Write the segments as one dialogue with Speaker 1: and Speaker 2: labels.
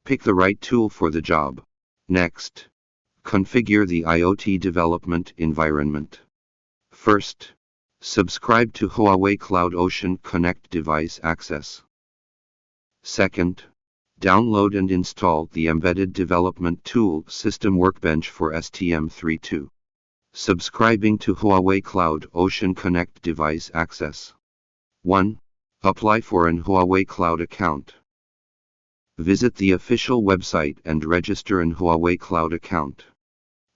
Speaker 1: Pick the right tool for the job. Next, configure the IoT development environment. First, subscribe to Huawei Cloud Ocean Connect device access. Second, download and install the embedded development tool System Workbench for STM32. Subscribing to Huawei Cloud Ocean Connect device access. 1. Apply for an Huawei Cloud account. Visit the official website and register an Huawei Cloud account.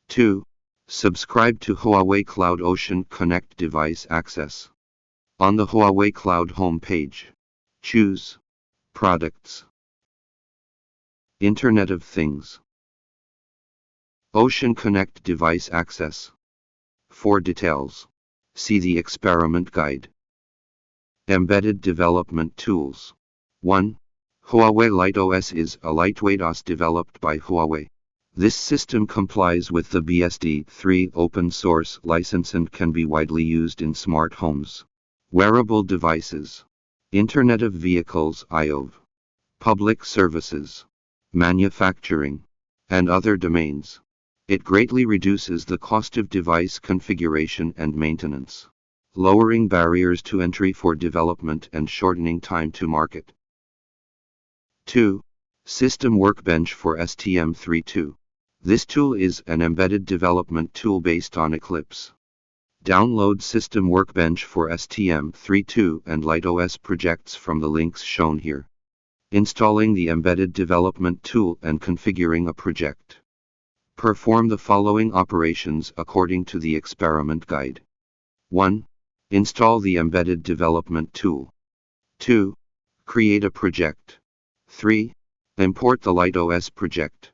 Speaker 1: 2. Subscribe to Huawei Cloud Ocean Connect device access. On the Huawei Cloud homepage, choose Products. Internet of Things. Ocean Connect device access. For details, see the experiment guide. Embedded Development Tools. 1. Huawei LiteOS is a lightweight OS developed by Huawei. This system complies with the BSD3 open source license and can be widely used in smart homes, wearable devices, Internet of Vehicles (IoV), public services, manufacturing, and other domains. It greatly reduces the cost of device configuration and maintenance, lowering barriers to entry for development and shortening time to market. 2. System Workbench for STM32. This tool is an embedded development tool based on Eclipse. Download System Workbench for STM32 and LiteOS projects from the links shown here. Installing the embedded development tool and configuring a project. Perform the following operations according to the experiment guide. 1. Install the embedded development tool. 2. Create a project. 3. Import the LiteOS project.